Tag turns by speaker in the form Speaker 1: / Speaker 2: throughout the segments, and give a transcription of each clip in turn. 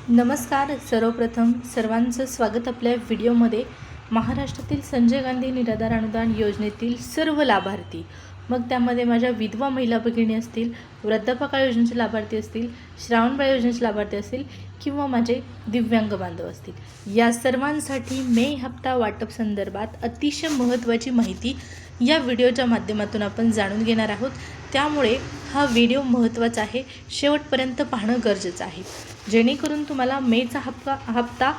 Speaker 1: नमस्कार. सर्वप्रथम सर्वांचं स्वागत आपल्या व्हिडिओमध्ये. महाराष्ट्रातील संजय गांधी निराधार अनुदान योजनेतील सर्व लाभार्थी, मग त्यामध्ये माझ्या विधवा महिला भगिनी असतील, वृद्धापकाळ योजनेचे लाभार्थी असतील, श्रावणबाळ योजनेचे लाभार्थी असतील किंवा माझे दिव्यांग बांधव असतील, या सर्वांसाठी मे हप्ता वाटप संदर्भात अतिशय महत्त्वाची माहिती या व्हिडिओच्या माध्यमातून आपण जाणून घेणार आहोत. त्यामुळे हा व्हिडिओ महत्त्वाचा आहे, शेवटपर्यंत पाहणं गरजेचं आहे, जेणेकरून तुम्हाला मेचा हप्ता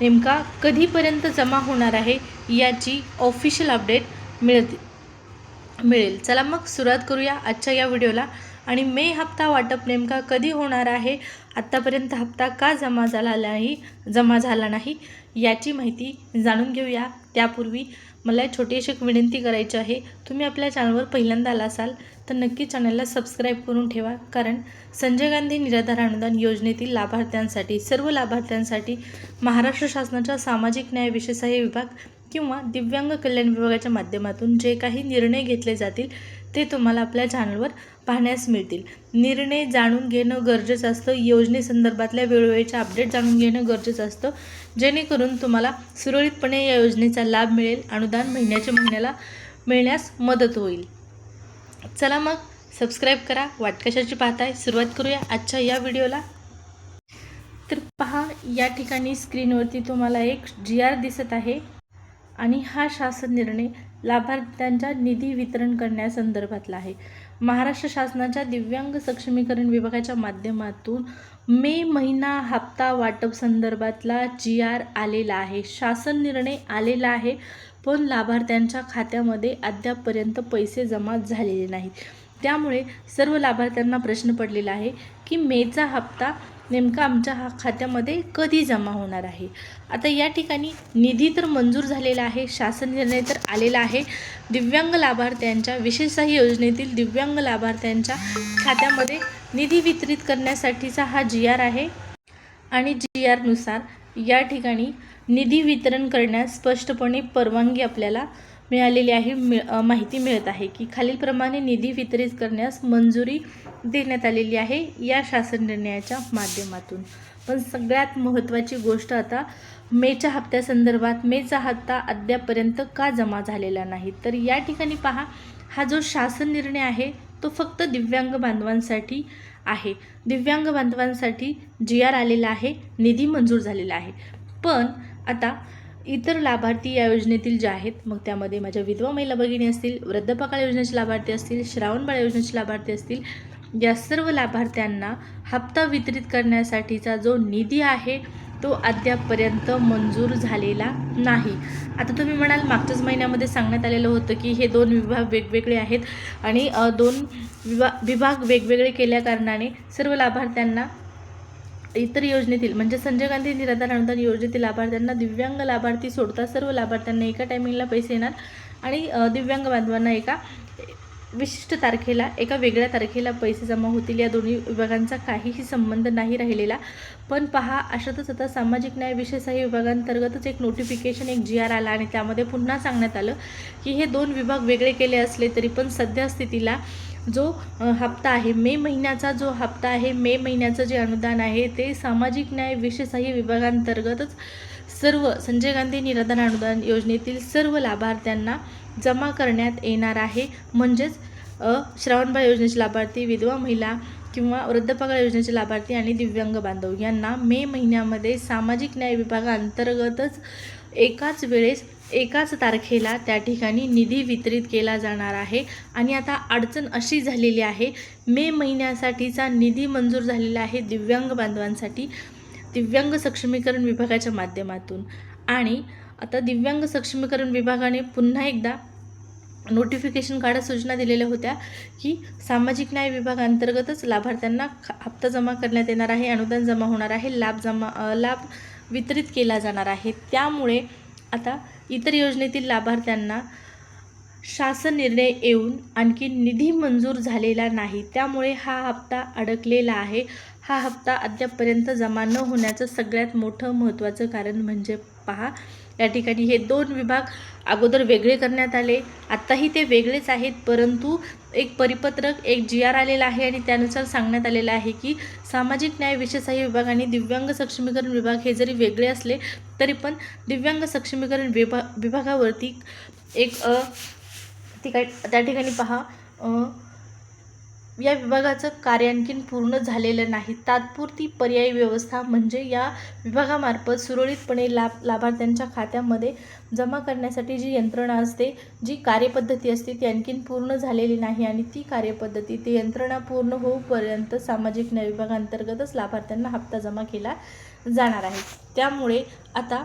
Speaker 1: नेमका कधीपर्यंत जमा होणार आहे याची ऑफिशियल अपडेट मिळेल. चला मग सुरुवात करूया आजच्या या व्हिडिओला. आणि मे हप्ता वाटप नेमका कधी होणार आहे, आत्तापर्यंत हप्ता का जमा झाला नाही याची माहिती जाणून घेऊया. त्यापूर्वी मला छोटीशी एक विनंती करायची आहे. तुम्ही आपल्या चॅनलवर पहिल्यांदा आला असाल तर नक्की चॅनलला सबस्क्राईब करून ठेवा, कारण संजय गांधी निराधार अनुदान योजनेतील लाभार्थ्यांसाठी, सर्व लाभार्थ्यांसाठी महाराष्ट्र शासनाच्या सामाजिक न्याय विशेष सहाय्य विभाग किंवा दिव्यांग कल्याण विभागाच्या माध्यमातून जे काही निर्णय घेतले जातील ते तुम्हाला आपल्या चॅनलवर पाहण्यास मिळतील. निर्णय जाणून घेणं गरजेचं असतं, योजनेसंदर्भातल्या वेळोवेळीच्या अपडेट जाणून घेणं गरजेचं असतं, जेणेकरून तुम्हाला सुरळीतपणे या योजनेचा लाभ मिळेल, अनुदान महिन्याला मिळण्यास मदत होईल. चला मग सबस्क्राईब करा. वाट कशाची पाहताय, सुरुवात करूया आजच्या या व्हिडिओला. तर पहा, या ठिकाणी स्क्रीनवरती तुम्हाला एक GR दिसत आहे आणि हा शासन निर्णय लाभार्थ्यांच्या निधी वितरण करण्यासंदर्भातला आहे. महाराष्ट्र शासनाच्या दिव्यांग सक्षमीकरण विभागाच्या माध्यमातून मे महिना हप्ता वाटप संदर्भातला GR आलेला आहे, शासन निर्णय आलेला आहे, पण लाभार्थ्यांच्या खात्यामध्ये अद्यापपर्यंत पैसे जमा झालेले नाहीत. त्यामुळे सर्व लाभार्थ्यांना प्रश्न पडलेला आहे की मेचा हप्ता नेमका आमच्या खात्यामध्ये कधी जमा होणार आहे. आता या ठिकाणी निधी तर मंजूर झालेला आहे, शासन निर्णय तर आलेला आहे. दिव्यांग लाभार्थ्यांच्या विशेष सहाय्य योजनेतील दिव्यांग लाभार्थ्यांच्या खात्यामध्ये निधी वितरित करण्यासाठीचा हा GR आहे आणि GR नुसार या ठिकाणी निधी वितरण करण्यास स्पष्टपणे परवानगी आपल्याला मिळालेली आहे. माहिती मिळत आहे की खालीलप्रमाणे निधी वितरित करण्यास मंजुरी देण्यात आलेली आहे या शासन निर्णयाच्या माध्यमातून. पण सगळ्यात महत्त्वाची गोष्ट आता मेच्या हप्त्यासंदर्भात, मेचा हप्ता अद्यापपर्यंत का जमा झालेला नाही. तर या ठिकाणी पहा, हा जो शासन निर्णय आहे तो फक्त दिव्यांग बांधवांसाठी आहे. दिव्यांग बांधवांसाठी GR आलेला आहे, निधी मंजूर झालेला आहे. पण आता इतर लाभार्थी या योजनेतील जे आहेत, मग त्यामध्ये माझ्या विधवा महिला भगिनी असतील, वृद्धापकाळ योजनेचे लाभार्थी असतील, श्रावणबाळ योजनेचे लाभार्थी असतील, या सर्व लाभार्थ्यांना हप्ता वितरित करण्यासाठीचा जो निधी आहे तो अद्यापपर्यंत मंजूर झालेला नाही. आता तुम्ही म्हणाल, मागच्याच महिन्यामध्ये सांगण्यात आलेलं होतं की हे 2 विभाग वेगवेगळे आहेत आणि 2 विभाग वेगवेगळे केल्या कारणाने सर्व लाभार्थ्यांना, इतर योजनेतील म्हणजे संजय गांधी निराधार अनुदान योजनेतील लाभार्थ्यांना, दिव्यांग लाभार्थी सोडता सर्व लाभार्थ्यांना एका टायमिंगला पैसे येणार आणि दिव्यांग बांधवांना एका विशिष्ट तारखेला, एका वेगळ्या तारखेला पैसे जमा होतील. या दोन्ही विभागांचा काहीही संबंध नाही राहिलेला. पण पहा, अशातच आता सामाजिक न्याय विशेष सहाय्य विभागांतर्गतच एक नोटिफिकेशन, एक GR आला आणि त्यामध्ये पुन्हा सांगण्यात आलं की हे 2 विभाग वेगळे केले असले तरी पण सध्या स्थितीला जो हप्ता आहे, मे महिन्याचा जो हप्ता आहे, मे महिन्याचं जे अनुदान आहे ते सामाजिक न्याय विशेष सहाय्य विभागांतर्गतच सर्व संजय गांधी निराधार अनुदान योजनेतील सर्व लाभार्थ्यांना जमा करण्यात येणार आहे. म्हणजेच श्रावणबाळ योजनेचे लाभार्थी, विधवा महिला किंवा वृद्धापकाळ योजनेचे लाभार्थी आणि दिव्यांग बांधव यांना मे महिन्यामध्ये सामाजिक न्याय विभागांतर्गतच एकाच वेळेस, एकाच तारखेला त्या ठिकाणी निधी वितरित केला जाणार आहे. आणि आता अडचण अशी झालेली आहे, मे महिन्यासाठीचा निधी मंजूर झालेला आहे दिव्यांग बांधवांसाठी, दिव्यांग सक्षमीकरण विभागाच्या माध्यमातून. आणि आता दिव्यांग सक्षमीकरण विभागाने पुन्हा एकदा नोटिफिकेशन काढत सूचना दिलेल्या होत्या की सामाजिक न्याय विभागांतर्गतच लाभार्थ्यांना हप्ता जमा करण्यात येणार आहे, अनुदान जमा होणार आहे, लाभ वितरित केला जाणार आहे. त्यामुळे आता इतर योजनेतील लाभार्थ्यांना शासन निर्णय येऊन आणखी निधी मंजूर झालेला नाही, त्यामुळे हा हप्ता अडकलेला आहे. हा हप्ता अद्यापपर्यंत जमा न होण्याचं सगळ्यात मोठं महत्त्वाचं कारण म्हणजे पहा, या ठिकाणी हे 2 विभाग अगोदर वेगळे करण्यात आले, आत्ताही ते वेगळेच आहेत, परंतु एक परिपत्रक एक GR आलेला आहे आणि त्यानुसार सांगण्यात आलेलं आहे की सामाजिक न्याय विशेषाही विभाग आणि दिव्यांग सक्षमीकरण विभाग हे जरी वेगळे असले तरी पण दिव्यांग सक्षमीकरण विभागावरती एक त्या ठिकाणी पहा या विभागाचं कार्य आणखीन पूर्ण झालेलं नाही. तात्पुरती पर्यायी व्यवस्था म्हणजे या विभागामार्फत सुरळीतपणे लाभार्थ्यांच्या खात्यामध्ये जमा करण्यासाठी जी यंत्रणा असते, जी कार्यपद्धती असते ती आणखीन पूर्ण झालेली नाही आणि ती कार्यपद्धती ती यंत्रणा पूर्ण होऊपर्यंत सामाजिक न्याय विभागांतर्गतच लाभार्थ्यांना हप्ता जमा केला जाणार आहे. त्यामुळे आता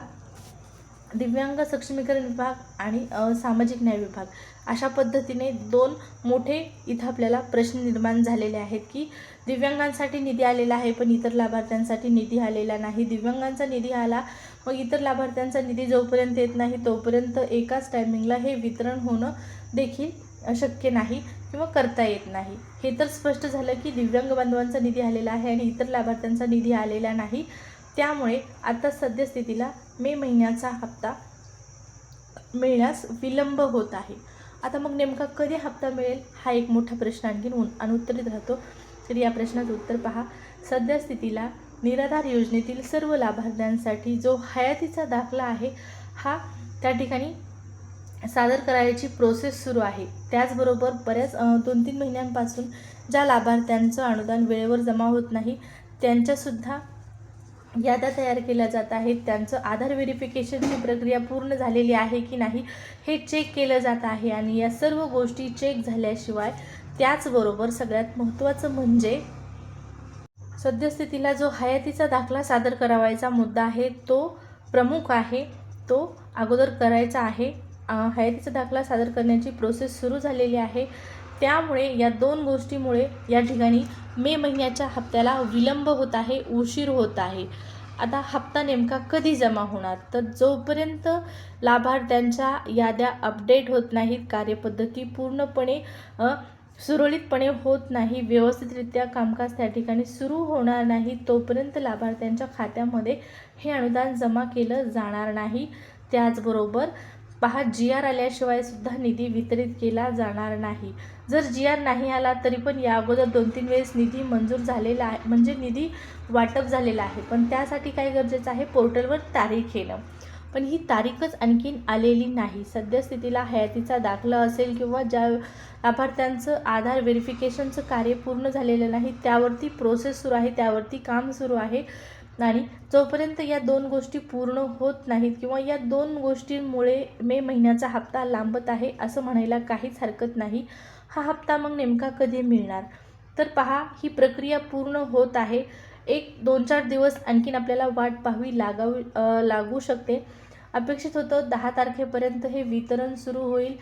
Speaker 1: दिव्यांग सक्षमीकरण विभाग आणि सामाजिक न्याय विभाग अशा पद्धतीने 2 मोठे इथं आपल्याला प्रश्न निर्माण झालेले आहेत की दिव्यांगांसाठी निधी आलेला आहे पण इतर लाभार्थ्यांसाठी निधी आलेला नाही. दिव्यांगांचा निधी आला मग इतर लाभार्थ्यांचा निधी जोपर्यंत येत नाही तोपर्यंत एकाच टायमिंगला हे वितरण होणं देखील शक्य नाही किंवा करता येत नाही. हे तर स्पष्ट झालं की दिव्यांग बांधवांचा निधी आलेला आहे आणि इतर लाभार्थ्यांचा निधी आलेला नाही. त्यामुळे आता सद्यस्थितीला मे महिन्याचा हप्ता मिळण्यास विलंब होत आहे. आता मग नेमका कधी हप्ता मिळेल हा एक मोठा प्रश्न आणखीन अनुत्तरित राहतो. तर या प्रश्नाचं उत्तर पहा. सद्यस्थितीला निराधार योजनेतील सर्व लाभार्थ्यांसाठी जो हयातीचा दाखला आहे हा त्या ठिकाणी सादर करायची प्रोसेस सुरू आहे. त्याचबरोबर बऱ्याच 2-3 महिन्यांपासून ज्या लाभार्थ्यांचं अनुदान वेळेवर जमा होत नाही त्यांच्यासुद्धा याद्या तयार केल्या जात आहेत. त्यांचं आधार व्हेरिफिकेशनची प्रक्रिया पूर्ण झालेली आहे की नाही हे चेक केलं जात आहे आणि या सर्व गोष्टी चेक झाल्याशिवाय त्याचबरोबर सगळ्यात महत्त्वाचं म्हणजे सद्यस्थितीला जो हयातीचा दाखला सादर करावायचा मुद्दा आहे तो प्रमुख आहे, तो अगोदर करायचा आहे. हयातीचा दाखला सादर करण्याची प्रोसेस सुरू झालेली आहे. त्यामुळे या 2 गोष्टीमुळे या ठिकाणी मे महिन्याच्या हप्त्याला विलंब होत आहे, उशीर होत आहे. आता हप्ता नेमका कधी जमा होणार? तर जोपर्यंत लाभार्थ्यांच्या याद्या अपडेट होत नाहीत, कार्यपद्धती पूर्णपणे सुरळीतपणे होत नाही, व्यवस्थितरित्या कामकाज त्या ठिकाणी सुरू होणार नाही तोपर्यंत लाभार्थ्यांच्या खात्यामध्ये हे अनुदान जमा केलं जाणार नाही. त्याचबरोबर पहा GR आल्याशिवाय सुद्धा निधी वितरित केला जाणार नाही. जर GR नाही आला तरी पण या अगोदर 2-3 वेळेस निधी मंजूर झालेला आहे, म्हणजे निधी वाटप झालेला आहे. पण त्यासाठी काय गरजेचं आहे? पोर्टलवर तारीख येणं. पण ही तारीखच आणखीन आलेली नाही. सद्यस्थितीला हयातीचा दाखला असेल किंवा ज्या लाभार्थ्यांचं आधार व्हेरिफिकेशनचं कार्य पूर्ण झालेलं नाही त्यावरती प्रोसेस सुरू आहे, त्यावरती काम सुरू आहे आणि जोपर्यंत या 2 गोष्टी पूर्ण होत नाहीत किंवा या 2 गोष्टींमुळे मे महिन्याचा हप्ता लांबत आहे असं म्हणायला काहीच हरकत नाही. हा हप्ता मग नेमका कधी मिळणार? तर पहा, ही प्रक्रिया पूर्ण होत आहे. एक 2-4 दिवस आणखीन आपल्याला वाट पाहावी लागू शकते. अपेक्षित होतं 10 तारखेपर्यंत हे वितरण सुरू होईल.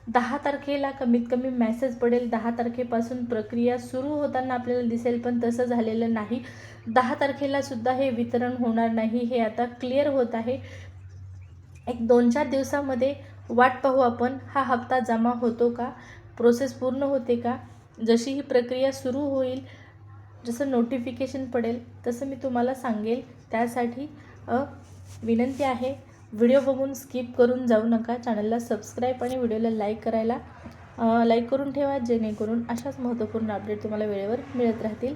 Speaker 1: 10 तारखेला कमीत कमी मेसेज पडेल. 10 तारखेपासून प्रक्रिया सुरू होताना आपल्याला दिसेल पण तसं झालेलं नाही. 10 तारखेला सुद्धा हे वितरण होणार नाही हे आता क्लिअर होत आहे. एक 2-4 दिवसामध्ये वाट पाहू आपण, हा हप्ता जमा होतो का, प्रोसेस पूर्ण होते का. जशी ही प्रक्रिया सुरू होईल, जसं नोटिफिकेशन पडेल तसं मी तुम्हाला सांगेल. त्यासाठी विनंती आहे, व्हिडिओ बघून स्किप करून जाऊ नका. चॅनलला सबस्क्राईब आणि व्हिडिओला लाईक करून ठेवा जेणेकरून अशाच महत्त्वपूर्ण अपडेट तुम्हाला वेळेवर मिळत राहतील.